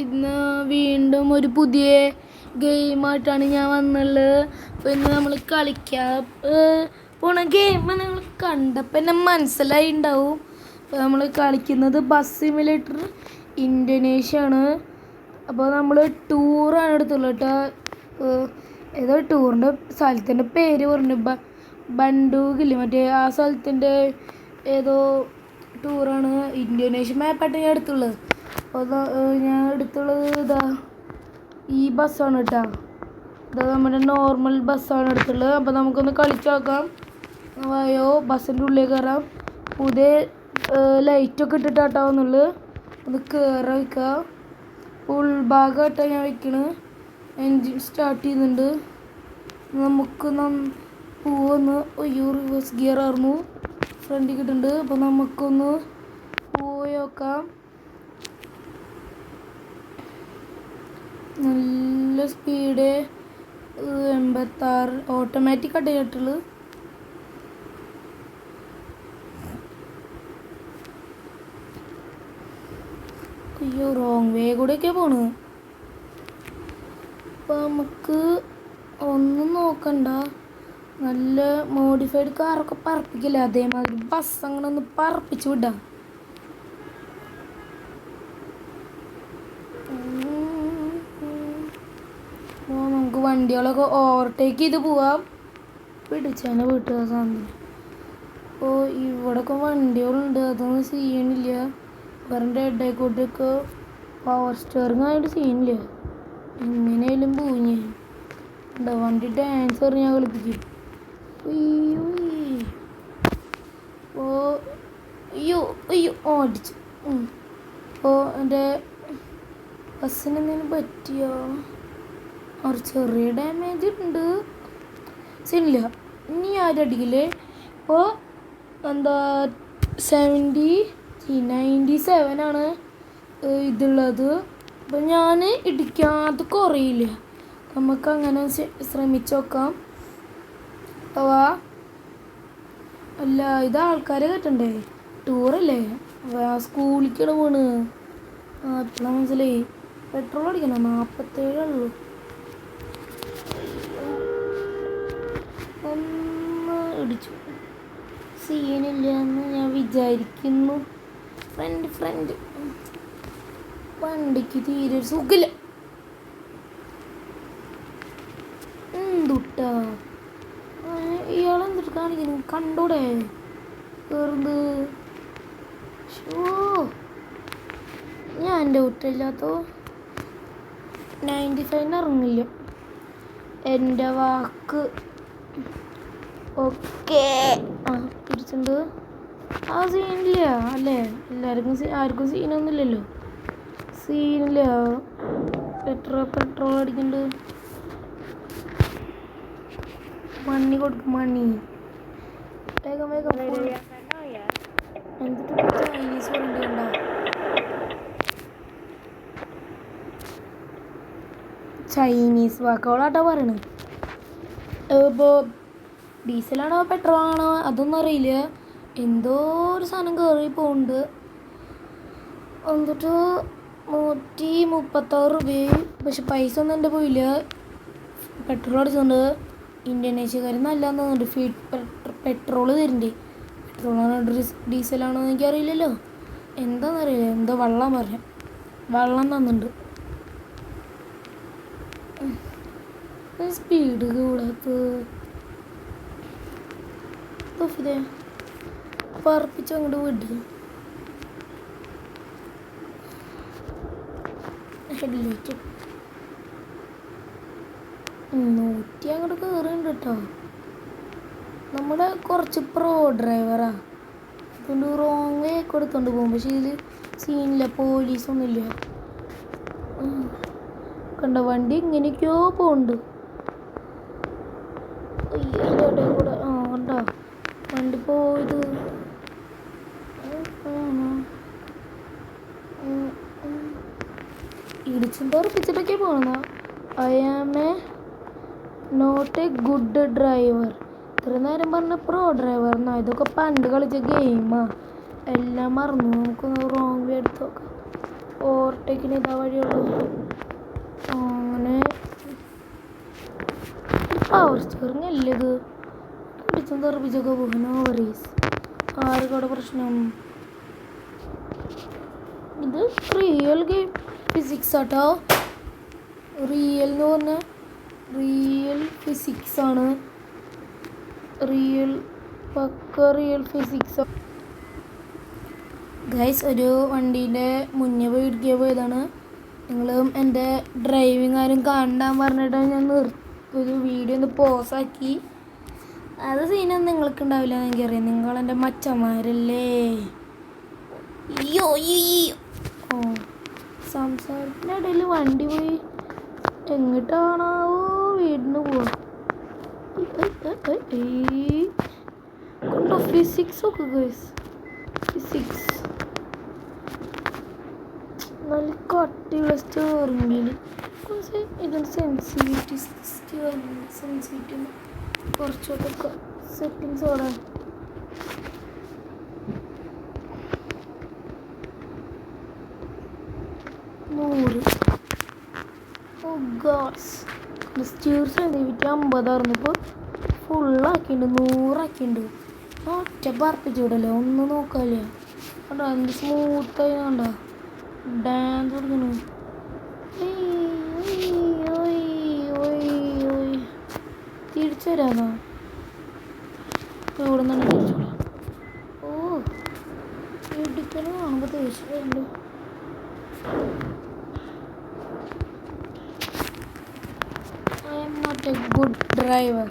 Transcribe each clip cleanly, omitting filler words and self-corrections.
ഇന്ന് വീണ്ടും ഒരു പുതിയ ഗെയിമായിട്ടാണ് ഞാൻ വന്നുള്ളത്. അപ്പോൾ ഇന്ന് നമ്മൾ കളിക്കാൻ പോണ ഗെയിം നിങ്ങൾ കണ്ടപ്പോൾ എന്നെ മനസ്സിലായി ഉണ്ടാവും. അപ്പോൾ നമ്മൾ കളിക്കുന്നത് ബസ് സിമുലേറ്റർ ഇന്തോനേഷ്യ ആണ്. അപ്പോൾ നമ്മൾ ടൂറാണ് എടുത്തുള്ളത് കേട്ടോ. ഏതോ ടൂറിൻ്റെ സ്ഥലത്തിൻ്റെ പേര് പറഞ്ഞു, ബണ്ടൂഗില്ലേ, മറ്റേ ആ സ്ഥലത്തിൻ്റെ ഏതോ ടൂറാണ്. ഇന്തോനേഷ്യ മാപ്പായിട്ട് ഞാൻ എടുത്തുള്ളത്. അപ്പോൾ ഞാൻ എടുത്തുള്ളത് ഇതാ ഈ ബസ്സാണ് കേട്ടോ. ഇതാ നമ്മുടെ നോർമൽ ബസ്സാണ് എടുത്തുള്ളത്. അപ്പോൾ നമുക്കൊന്ന് കളിച്ച് നോക്കാം. വായോ, ബസ്സിൻ്റെ ഉള്ളിൽ കയറാം. പുതിയ ലൈറ്റൊക്കെ ഇട്ടിട്ടാട്ടാവുന്നുള്ളു. ഒന്ന് കയറി വയ്ക്കുക. ഉൾഭാഗമായിട്ടാണ് ഞാൻ വയ്ക്കണത്. എൻജിൻ സ്റ്റാർട്ട് ചെയ്യുന്നുണ്ട്. നമുക്ക് പോവൊന്ന് റിവേഴ്സ് ഗിയർ ആയിരുന്നു ഫ്രണ്ടിൽ കിട്ടുന്നുണ്ട്. അപ്പോൾ നമുക്കൊന്ന് പോയി നോക്കാം. നല്ല സ്പീഡ് 86 ഓട്ടോമാറ്റിക് അടയിട്ടുള്ളു. അയ്യോ, റോങ് വേ കൂടെയൊക്കെ പോണ്. അപ്പം നമുക്ക് ഒന്നും നോക്കണ്ട, നല്ല മോഡിഫൈഡ് കാറൊക്കെ പറപ്പിക്കില്ല, അതേമാതിരി ബസ് അങ്ങനെ ഒന്ന് പറപ്പിച്ച് വിടാം. നമുക്ക് വണ്ടികളൊക്കെ ഓവർടേക്ക് ചെയ്ത് പോവാം. പിടിച്ചാൽ വീട്ടുക സാധനം. അപ്പോൾ ഇവിടെയൊക്കെ വണ്ടികളുണ്ട്, അതൊന്നും സീനില്ല. കറണ്ട് ഹെഡായിക്കോട്ടൊക്കെ പവർ സ്റ്റിയറിംഗ് ആയിട്ട് സീനില്ല. എങ്ങനെയായാലും പൂഞ്ഞ് ഉണ്ടോ വണ്ടി ഡാൻസ് പറഞ്ഞാൽ കളിപ്പിക്കും. അയ്യോ അടിച്ചു. അപ്പോൾ എൻ്റെ ബസ്സിന് എന്തെങ്കിലും പറ്റിയോ? ഒരു ചെറിയ ഡാമേജ് ഉണ്ട്, സീനില്ല. ഇനി ആരും അടിക്കില്ലേ. ഇപ്പോൾ എന്താ 97 ഇതുള്ളത്. അപ്പം ഞാൻ ഇടിക്കാതെ കുറയില്ല. നമുക്കങ്ങനെ ശ്രമിച്ച് നോക്കാം. അല്ല, ഇത് ആൾക്കാരെ കെട്ടണ്ടേ, ടൂറല്ലേ, സ്കൂളിലേക്കാണ് പോണ്. ഇപ്പോഴാണ് മനസ്സിലായി. പെട്രോൾ അടിക്കണം, 47 ഉള്ളൂ. ഒന്ന് ഇടിച്ചു, സീനില്ല എന്ന് ഞാൻ വിചാരിക്കുന്നു. ഫ്രണ്ട് വണ്ടിക്ക് തീരെ ഒരു സുഖമില്ല. എന്തുട്ടാ ഇയാളെന്തിട്ട് കാണിക്കുന്നു, കണ്ടൂടെ കയറുന്നത്. ഞാൻ എൻ്റെ കുറ്റമില്ലാത്തോ 95 ഇറങ്ങില്ല, എൻ്റെ വാക്ക്. ഓക്കെ, തിരിച്ചുണ്ട്. ആ സീനില്ല അല്ലേ, ആർക്കും സീനൊന്നുമില്ലല്ലോ. സീനില്ല. പെട്രോൾ അടിക്കുന്നുണ്ട്. മണി കൊടുക്കും, മണി വേഗം എന്നിട്ട് ചൈനീസ് വണ്ടി കണ്ട. ചൈനീസ് വാക്കുകളാട്ടോ പറയണത്. ഇപ്പോൾ ഡീസലാണോ പെട്രോൾ ആണോ അതൊന്നും അറിയില്ല. എന്തോ ഒരു സാധനം കയറി പോകുന്നുണ്ട്. എന്നിട്ട് 136 രൂപയായി. പക്ഷെ പൈസ ഒന്നും എൻ്റെ പോയില്ല. പെട്രോൾ അടിച്ചുകൊണ്ട് ഇന്തോനേഷ്യക്കാർ നല്ലതെന്ന് തോന്നുന്നുണ്ട്. പെട്രോൾ തരുന്നുണ്ട്. പെട്രോളാണോ ഡീസലാണോ എന്ന് എനിക്കറിയില്ലല്ലോ. എന്താണെന്നറിയില്ല. എന്തോ വെള്ളം പറയാം, വെള്ളം തന്നുണ്ട്. സ്പീഡ് കൂടാത്ത പറപ്പിച്ച് അങ്ങോട്ട് വിട്. ഹെഡ്ലൈറ്റ് 100 അങ്ങോട്ട് കയറുന്നുണ്ട് കേട്ടോ. നമ്മുടെ കുറച്ച് പ്രോ ഡ്രൈവറാ, അതുകൊണ്ട് റോങ് വേ കൊടുത്തോണ്ട് പോകും. പക്ഷെ ഇതിൽ സീനില്ല, പോലീസൊന്നുമില്ല. കണ്ട വണ്ടി ഇങ്ങനെയൊക്കെയോ പോകുന്നുണ്ട്. ഇതിൻ്റെ കൂടെ കണ്ടോ വണ്ടി പോയത്. ഇടിച്ചും തോർപ്പിച്ചിട്ടൊക്കെ പോകുന്ന. I am not a good driver. ഇത്ര നേരം പറഞ്ഞ പ്രോ ഡ്രൈവർ എന്നാ. ഇതൊക്കെ പണ്ട് കളിച്ച ഗെയിമാ, എല്ലാം മറന്നു. നമുക്കൊന്ന് റോങ് വേ എടുത്ത് നോക്കാം. ഓവർടേക്കിന് ഇതാ വഴിയുള്ളൂ. അങ്ങനെ പവർ സ്റ്റിയറിംഗ് അല്ലേ ഇത്? പിടിച്ചും തെറിപ്പിച്ചൊക്കെ പോകും. No worries. ആർക്കവിടെ പ്രശ്നം? ഇത് റിയൽ ഗെയിം ഫിസിക്സ് ആട്ടോ. റിയൽ എന്ന് പറഞ്ഞാൽ റിയൽ ഫിസിക്സ് ആണ്. റിയൽ പക്ക റിയൽ ഫിസിക്സ്. ഗൈസ്, ഒരു വണ്ടീൻ്റെ മുന്നേ പോയി ഇടിക്കാൻ പോയതാണ്. നിങ്ങളും എൻ്റെ ഡ്രൈവിംഗ് ആരും കാണാൻ പറഞ്ഞിട്ട് ഞാൻ ഒരു വീഡിയോ ഒന്ന് പോസാക്കി. അത് സീനൊന്നും നിങ്ങൾക്ക് ഉണ്ടാവില്ല എന്ന് എനിക്കറിയാം. നിങ്ങളെൻ്റെ മച്ചന്മാരല്ലേ. ഓ, സംസാരത്തിൻ്റെ ഇടയിൽ വണ്ടി പോയി എങ്ങോട്ടാണാവോ വീടിന് പോവാ. കണ്ടോ ഫിസിക്സ് ഒക്കെ ഗൈസ്. ഫിസിക്സ് നല്ല കട്ടിയുള്ള സ്റ്റിയറിംഗ് വീല്. ഇതിൻ്റെ സെൻസിറ്റിവിറ്റി കുറച്ചൊക്കെ സെറ്റിങ്സ് ഓടാൻ. സ്റ്റിയർ സെൻസിറ്റിവിറ്റി 50 ഇപ്പോൾ ഫുള്ളാക്കിയിട്ടുണ്ട്, 100 ഒറ്റ പറപ്പിച്ച് വിടല്ലേ, ഒന്നും നോക്കാല്ലേ. കണ്ടോ എന്ത് സ്മൂത്തായി കണ്ടോ ഡാൻസ് കൊടുക്കണു. തിരിച്ചു തരാന്നോ? ഇവിടെ നിന്ന് തിരിച്ചോളാം. ഓ, ഇടിക്കലും കാണുമ്പോൾ ദേഷ്യം വരുന്നുണ്ട്. I am not a good driver.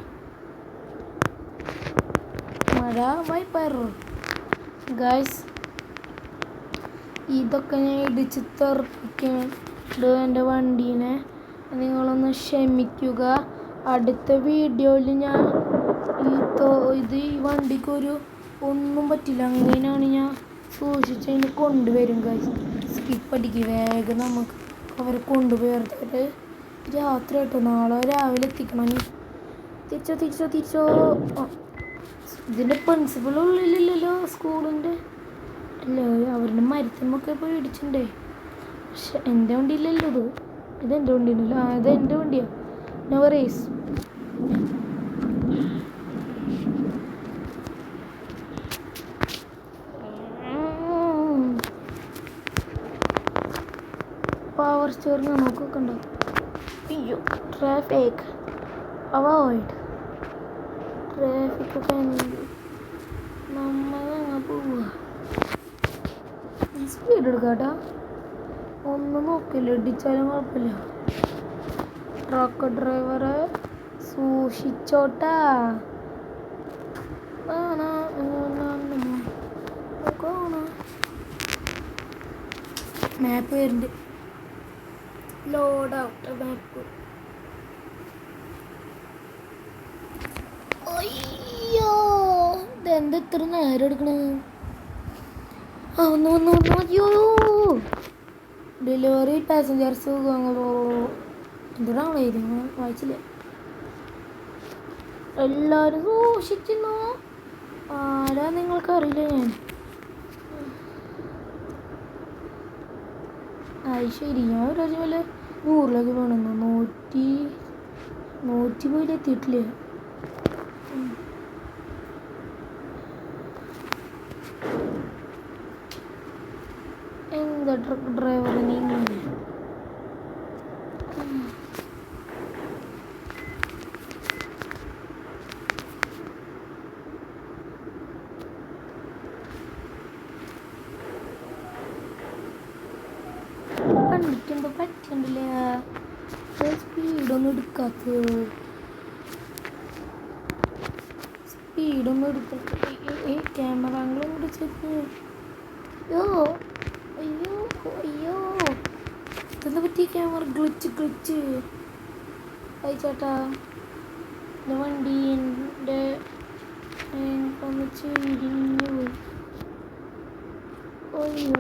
മഴ വൈപ്പർ ഗൈസ്, ഇതൊക്കെ ഞാൻ ഇടിച്ച് തെറിപ്പിക്കുന്നുണ്ട് എൻ്റെ വണ്ടീനെ. നിങ്ങളൊന്ന് ക്ഷമിക്കുക. അടുത്ത വീഡിയോയിൽ ഞാൻ ഈ വണ്ടിക്കൊരു ഒന്നും പറ്റില്ല, അങ്ങനെയാണ് ഞാൻ സൂക്ഷിച്ചതിന് കൊണ്ടുവരും ഗൈസ്. സ്കിപ്പ് അടിക്കുക വേഗം, നമുക്ക് അവരെ കൊണ്ടുപോയിട്ട് രാത്രി കേട്ടോ, നാളെ രാവിലെ എത്തിക്കണം. തിരിച്ചോ. ഇതിൻ്റെ പ്രിൻസിപ്പൾ ഉള്ളിലില്ലല്ലോ സ്കൂളിൻ്റെ. അല്ല, അവരുടെ മരത്തിനൊക്കെ പോയി ഇടിച്ചിട്ടുണ്ടേ. പക്ഷെ എൻ്റെ വണ്ടിയില്ലല്ലോ ഇതെൻ്റെ വണ്ടിയില്ലല്ലോ. ഇത് എൻ്റെ വണ്ടിയാണ്. No worries. പവർ സ്റ്റിയറിംഗ് നോക്കൊക്കെ ഉണ്ടോ? അയ്യോ, ട്രാഫിക് അവോയ്ഡ്. ട്രാഫിക്കൊക്കെ നമ്മളങ്ങ് പോവുക. സ്പീഡ് എടുക്കാട്ടാ, ഒന്നും നോക്കില്ല, ഇടിച്ചാലും കുഴപ്പമില്ല. ട്രക്ക് ഡ്രൈവറെ സൂക്ഷിച്ചോട്ടാ. മാപ്പ് വരുന്നുണ്ട്. ലോഡ് ഔട്ട് മാപ്പ്. അയ്യോ, ഇതെന്താ ഇത്ര നേരം എടുക്കണേ? ഒന്ന് അയ്യോ, ഡെലിവറി പാസഞ്ചേഴ്സ് എന്തിനാണ് എഴുതി വായിച്ചില്ല. എല്ലാവരും സൂക്ഷിച്ചിരുന്നോ? ആരാ നിങ്ങൾക്കറിയില്ല. അത് ശരി, ഞാൻ ഒരു പ്രാവശ്യം വല്ല 100 വേണമെന്നോ 100 പോയിട്ട് എത്തിയിട്ടില്ല. എന്താ ട്രക്ക് ഡ്രൈവറിന് ഇങ്ങനെ? കണ്ടിട്ടുണ്ടോ? പറ്റണ്ടില്ല, സ്പീഡൊന്നും എടുക്കാത്തത്. സ്പീഡൊന്നും എടുത്തിട്ട് ക്യാമറ ആംഗിളും കൂടി ചെക്ക്. അയ്യോ ഇതെന്താ പറ്റി? Camera glitch. ചേട്ടാ, എൻ്റെ വണ്ടീൻ്റെ ഒന്ന് ചെരിഞ്ഞു പോയി. അയ്യോ,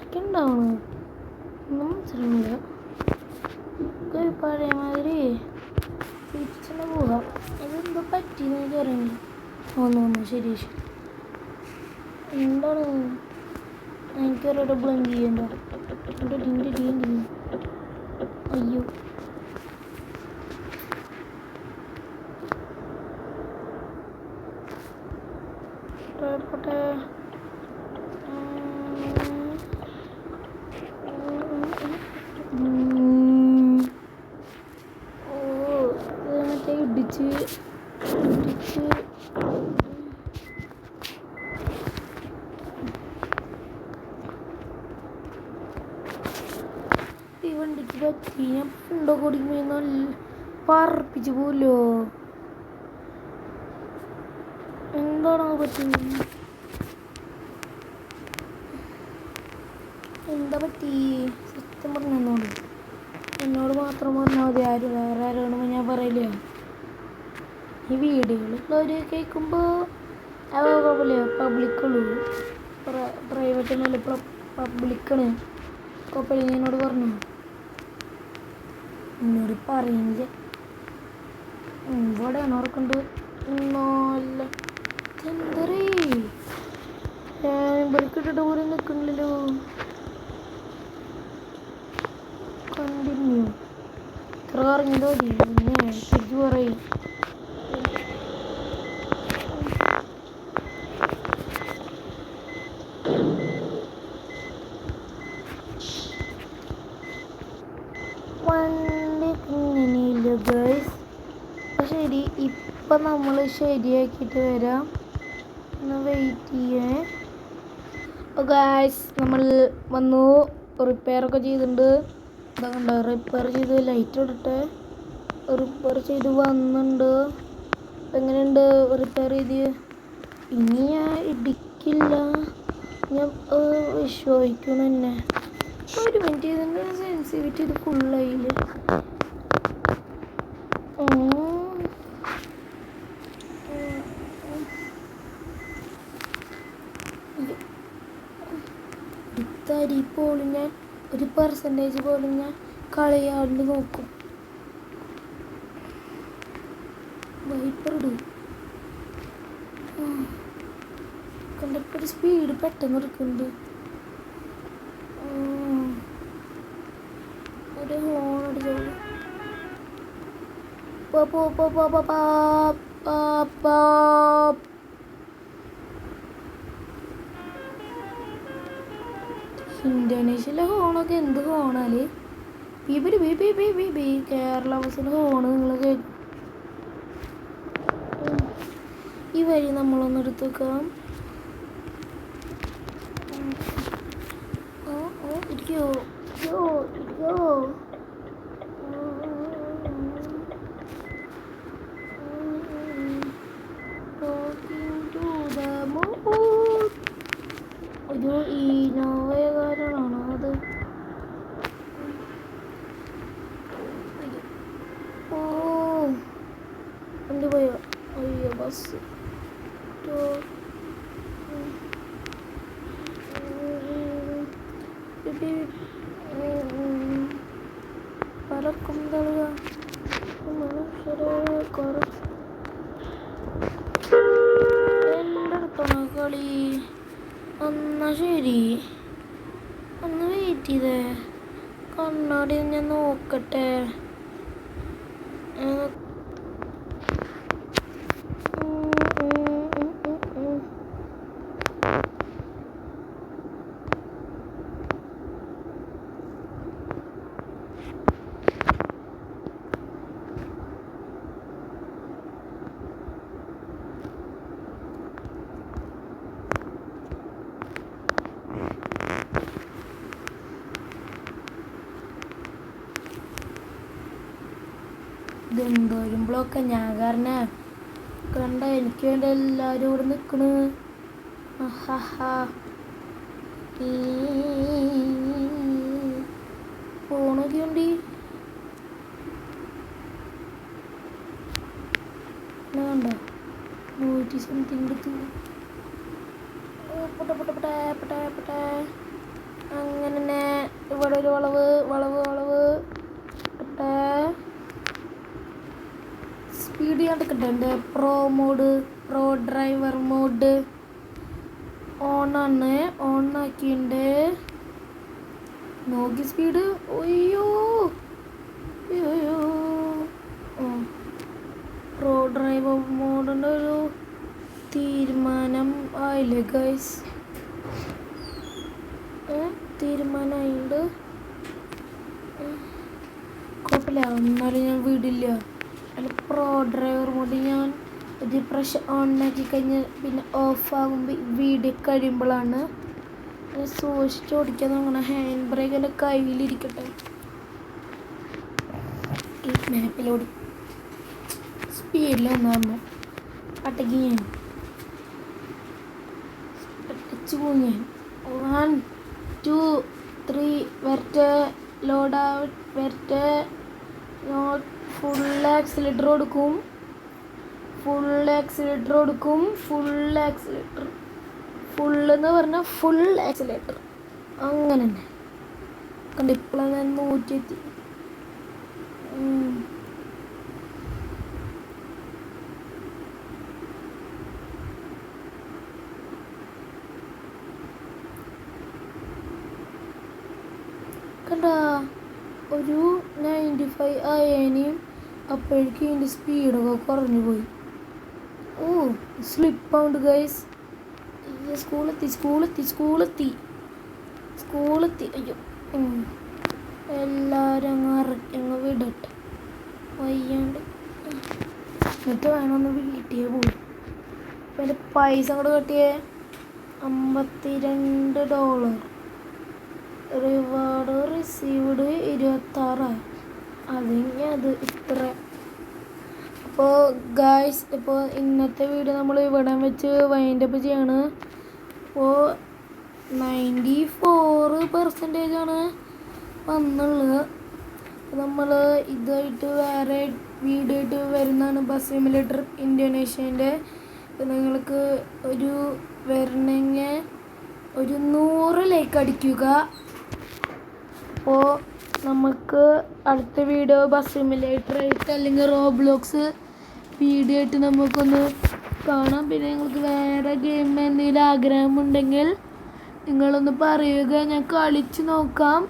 ഇത്രയ്ക്ക് ഉണ്ടാവണം ഒന്നും മനസ്സിലാവില്ല. പഴയ മാതിരി തിരിച്ചെന്നെ പോകാം. ഇതെന്തോ പറ്റിയെന്ന് എനിക്ക് അറിയില്ല. ഒന്ന് ശരി എന്താണ് എനിക്കൊരു ബ്ലങ്ക് ചെയ്യണ്ട. അയ്യോ പോട്ടെ. മറ്റേ ഇടിച്ച് ഈ വണ്ടിക്ക് പറ്റി. ഞാൻ ഉണ്ടോ കൊടുക്കുമ്പോൾ നല്ല പറപ്പിച്ച് പോലോ. എന്താണോ പറ്റുന്നത്? എന്താ പറ്റി? സത്യം പറഞ്ഞോളൂ. എന്നോട് മാത്രം പറഞ്ഞാൽ മതി. ആരും വേറെ ആരോടും ഞാൻ പറയില്ല. ഈ വീഡിയോയിലുള്ളവർ കേൾക്കുമ്പോൾ കുഴപ്പമില്ല. പബ്ലിക്കുള്ളൂ, പ്രൈവറ്റ് ഒന്നുമല്ല, പബ്ലിക്കാണ്. കുഴപ്പമില്ല. ഞാൻ എന്നോട് പറഞ്ഞു. എന്നോട് പറയുന്നില്ല. ഇവിടെയാണ് ഓർക്കുണ്ട്. നല്ല എന്തറേ ഇവർക്കിട്ടിട്ട് പോലും നിൽക്കണില്ലല്ലോ. കണ്ടിന്യൂ ഇത്ര കറങ്ങിയതോ പിന്നെ തിരിച്ചു പറയും. വണ്ടി ഇങ്ങനെയില്ല ഗൈസ്. ശരി, ഇപ്പം നമ്മൾ ശരിയാക്കിയിട്ട് വരാം. ഒന്ന് വെയിറ്റ് ചെയ്യേ. ഗൈസ് നമ്മൾ വന്നു. റിപ്പയറൊക്കെ ചെയ്തിട്ടുണ്ട്. ഇതാകണ്ട റിപ്പയർ ചെയ്ത് ലൈറ്റ് ഇടട്ടെ. റിപ്പയർ ചെയ്ത് വന്നിട്ടുണ്ട്. എങ്ങനെയുണ്ട് റിപ്പയർ ചെയ്ത്? ഇനി ഞാൻ ഇടിക്കില്ല, ഞാൻ വിശ്വസിക്കണം എന്നെ. ഒരു മിനിറ്റ്, ഇതിൻ്റെ സെൻസിറ്റിവിറ്റി ഇത് ഫുള്ളായില്ല. ഇത്തരി പോലും ഞാൻ ഒരു പെർസെൻറ്റേജ് പോലും ഞാൻ കളയാണ്ട് നോക്കും. വൈപ്പർ ഇടും. കണ്ടപ്പോൾ ഒരു സ്പീഡ് പെട്ടെന്ന് എടുക്കുന്നുണ്ട്. ഒരു ഹോൺ അടിച്ചോളൂ. ഇന്തോനേഷ്യയിലെ ഹോണൊക്കെ എന്ത് ഹോണാല്. കേരള ബസ്സിലെ ഹോണ് നിങ്ങൾ കേൾക്കും. ഈ വഴി നമ്മളൊന്ന് എടുത്ത് വെക്കാം. ഇരിക്കോ ഇരിക്കോ. ഒരു ഇനോവകാരനാണോ അത്? ഓ വണ്ടി പോയോ? അയ്യോ ബസ്. പലർക്കും തള്ളുക മനുഷ്യരെ കുറച്ച് എൻ്റെ അടുത്താണോ കളി? എന്നാ ശരി, ഒന്ന് വെയിറ്റ് ചെയ്തേ. കണ്ണാടി ഞാൻ നോക്കട്ടെ. ഇതെന്തോരും ബ്ലോക്കാ. ഞാൻ കാരണം കണ്ട എനിക്ക് വേണ്ടി എല്ലാവരും ഇവിടെ നിൽക്കണ്. ഫോണൊക്കെ ഉണ്ട്. കണ്ട 100 സംതിങ് എടുത്തു. പൊട്ടെ അവിടെ ഒരു വളവ് വളവ് വളവ് സ്പീഡ് കണ്ടിട്ടുണ്ട്. എൻ്റെ പ്രോ ഡ്രൈവർ മോഡ് ഓണാണ്. ഓണാക്കിണ്ട് നോക്കി സ്പീഡ്. അയ്യോ അയ്യോ പ്രോ ഡ്രൈവർ മോഡിൻ്റെ ഒരു തീരുമാനം ആയില്ലേ ഗൈസ്? തീരുമാനമായിണ്ട്. കുഴപ്പമില്ല, എന്നാലും ഞാൻ വിടില്ല. അല്ല പ്രോ ഡ്രൈവർ മോഡ് ഞാൻ ഒരു പ്രഷർ ഓണാക്കി കഴിഞ്ഞാൽ പിന്നെ ഓഫാകുമ്പോൾ വീഡിയോ കഴിയുമ്പോഴാണ് സൂക്ഷിച്ച് ഓടിക്കാൻ നോക്കണം. ഹാൻഡ് ബ്രേക്ക് എൻ്റെ കയ്യിലിരിക്കട്ടെ. ഈ മാപ്പിലോടി സ്പീഡിലൊന്നാകുമ്പോൾ അട്ടക്ക് ഞാൻ അടിച്ചു പോകും. ഞാൻ 1 2 3 വരട്ടെ. ലോഡ് ഔട്ട് വരട്ടെ. നോട്ട് ഫുൾ ആക്സിലേറ്റർ കൊടുക്കും. ഫുൾ എന്ന് പറഞ്ഞാൽ ഫുൾ ആക്സിലേറ്റർ അങ്ങനെ തന്നെ കണ്ട്. ഇപ്പോഴാണ് ഞാൻ 100 എത്തി. കണ്ട ഒരു 95 ആയേനെയും അപ്പോഴേക്കും ഇതിൻ്റെ സ്പീഡൊക്കെ കുറഞ്ഞു പോയി. ഓ സ്ലിപ്പാവുണ്ട് ഗൈസ്. സ്കൂളെത്തി. അയ്യോ എല്ലാവരും അങ്ങ് വിടട്ടെ. വയ്യാണ്ട് എന്നിട്ട് വേണമെന്ന് വീട്ടിൽ പോയി. അപ്പം എൻ്റെ പൈസ അങ്ങോട്ട് കെട്ടിയേ $52. Reward received 26. അത് ഇത്ര. അപ്പോൾ ഗായ്സ്, ഇപ്പോൾ ഇന്നത്തെ വീഡിയോ നമ്മൾ ഇവിടെ വെച്ച് വൈൻഡപ്പ് ചെയ്യാണ്. അപ്പോൾ 94% വന്നുള്ളത്. നമ്മൾ ഇതായിട്ട് വേറെ വീഡിയോ ആയിട്ട് വരുന്നതാണ്. ബസ് സിമുലേറ്റർ ഇന്തോനേഷ്യൻ്റെ. നിങ്ങൾക്ക് ഒരു വരണമെങ്കിൽ ഒരു 100 ലൈക്ക് അടിക്കുക. അപ്പോൾ നമുക്ക് അടുത്ത വീഡിയോ ബസ് സിമുലേറ്റർ ആയിട്ട് അല്ലെങ്കിൽ റോബ്ലോക്സ് വീഡിയോ ആയിട്ട് നമുക്കൊന്ന് കാണാം. പിന്നെ നിങ്ങൾക്ക് വേറെ ഗെയിം എന്തെങ്കിലും ആഗ്രഹമുണ്ടെങ്കിൽ നിങ്ങളൊന്ന് പറയുക, ഞാൻ കളിച്ച് നോക്കാം.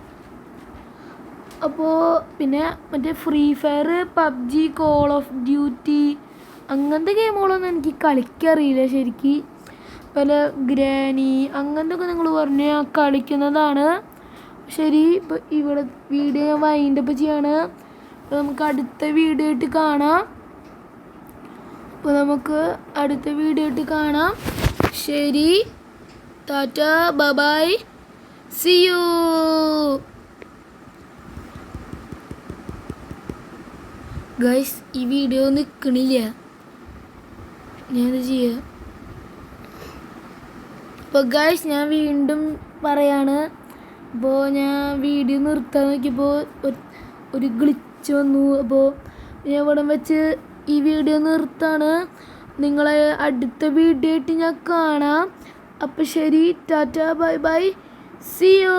അപ്പോൾ പിന്നെ മറ്റേ free fire, PUBG, call of duty അങ്ങനത്തെ ഗെയിമുകളൊന്നും എനിക്ക് കളിക്കറിയില്ല ശരിക്ക്. പല ഗ്രാനി അങ്ങനത്തെ ഒക്കെ നിങ്ങൾ പറഞ്ഞ് ഞാൻ കളിക്കുന്നതാണ്. ശരി, ഇപ്പോൾ ഇവിടെ വീഡിയോ ഞാൻ വൈൻഡപ്പ് ചെയ്യാണ്. അപ്പോൾ നമുക്ക് അടുത്ത വീഡിയോ ആയിട്ട് കാണാം. ശരി, tata, bye, see you. Guys, ഈ വീഡിയോ നിൽക്കണില്ല, ഞാനത് ചെയ്യാം. അപ്പോൾ ഗൈസ്, ഞാൻ വീണ്ടും പറയാണ്. അപ്പോൾ ഞാൻ വീഡിയോ നിർത്താൻ നോക്കിയപ്പോൾ ഒരു ഗ്ലിച്ച് വന്നു. അപ്പോൾ ഞാൻ ഇവിടെ വെച്ച് ഈ വീഡിയോ നിർത്താണ്. നിങ്ങളെ അടുത്ത വീഡിയോ ആയിട്ട് ഞാൻ കാണാം. അപ്പോൾ ശരി, ടാറ്റ, ബൈ, സീ യു.